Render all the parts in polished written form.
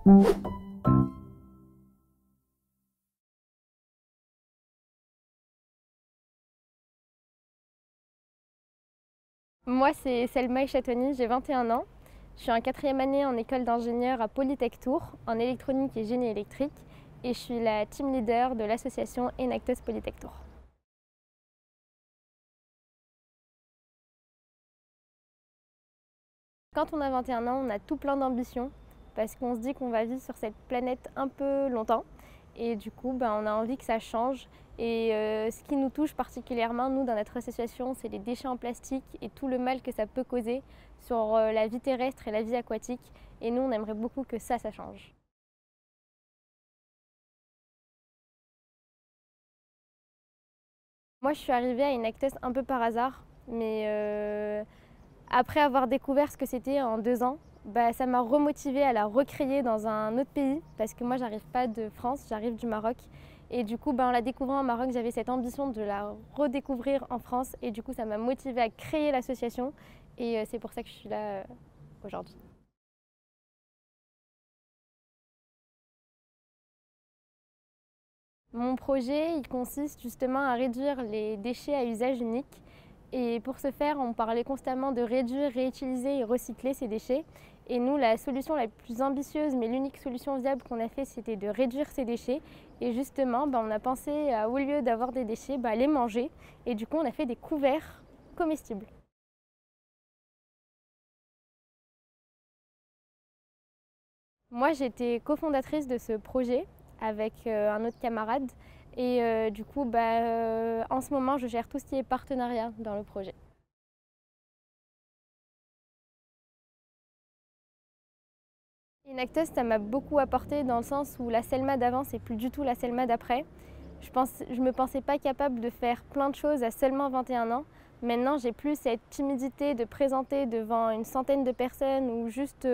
Moi, c'est Selma Echatoni, j'ai 21 ans. Je suis en 4e année en école d'ingénieur à Polytech Tours, en électronique et génie électrique. Et je suis la team leader de l'association Enactus Polytech Tours. Quand on a 21 ans, on a tout plein d'ambitions parce qu'on se dit qu'on va vivre sur cette planète un peu longtemps. Et du coup, on a envie que ça change. Et ce qui nous touche particulièrement, nous, dans notre association, c'est les déchets en plastique et tout le mal que ça peut causer sur la vie terrestre et la vie aquatique. Et nous, on aimerait beaucoup que ça change. Moi, je suis arrivée à Enactus un peu par hasard, mais après avoir découvert ce que c'était en 2 ans, ça m'a remotivée à la recréer dans un autre pays parce que moi j'arrive pas de France, j'arrive du Maroc et du coup en la découvrant au Maroc j'avais cette ambition de la redécouvrir en France et du coup ça m'a motivée à créer l'association et c'est pour ça que je suis là aujourd'hui. Mon projet il consiste justement à réduire les déchets à usage unique. Et pour ce faire, on parlait constamment de réduire, réutiliser et recycler ces déchets. Et nous, la solution la plus ambitieuse, mais l'unique solution viable qu'on a fait, c'était de réduire ces déchets. Et justement, on a pensé à, au lieu d'avoir des déchets, les manger. Et du coup, on a fait des couverts comestibles. Moi, j'étais cofondatrice de ce projet avec un autre camarade. Et du coup, en ce moment, je gère tout ce qui est partenariat dans le projet. Enactus, ça m'a beaucoup apporté dans le sens où la Selma d'avant, c'est plus du tout la Selma d'après. Je me pensais pas capable de faire plein de choses à seulement 21 ans. Maintenant, j'ai plus cette timidité de présenter devant une centaine de personnes ou juste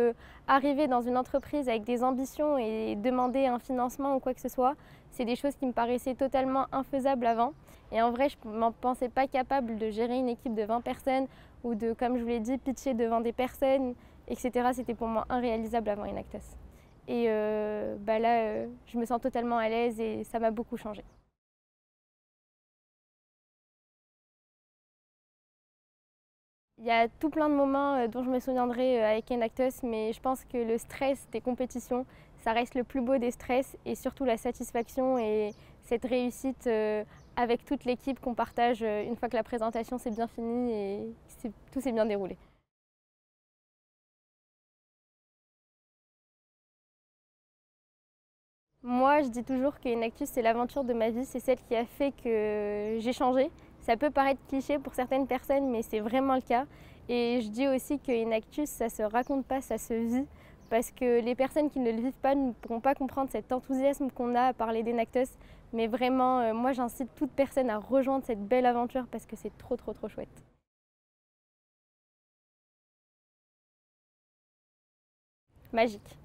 arriver dans une entreprise avec des ambitions et demander un financement ou quoi que ce soit. C'est des choses qui me paraissaient totalement infaisables avant. Et en vrai, je ne m'en pensais pas capable de gérer une équipe de 20 personnes ou de, comme je vous l'ai dit, pitcher devant des personnes, etc. C'était pour moi irréalisable avant Enactus. Et là, je me sens totalement à l'aise et ça m'a beaucoup changé. Il y a tout plein de moments dont je me souviendrai avec Enactus, mais je pense que le stress des compétitions, ça reste le plus beau des stress et surtout la satisfaction et cette réussite avec toute l'équipe qu'on partage une fois que la présentation s'est bien finie et tout s'est bien déroulé. Moi, je dis toujours que Enactus, c'est l'aventure de ma vie, c'est celle qui a fait que j'ai changé. Ça peut paraître cliché pour certaines personnes, mais c'est vraiment le cas. Et je dis aussi que Enactus, ça se raconte pas, ça se vit. Parce que les personnes qui ne le vivent pas ne pourront pas comprendre cet enthousiasme qu'on a à parler d'Enactus. Mais vraiment, moi, j'incite toute personne à rejoindre cette belle aventure parce que c'est trop, trop, trop chouette. Magique.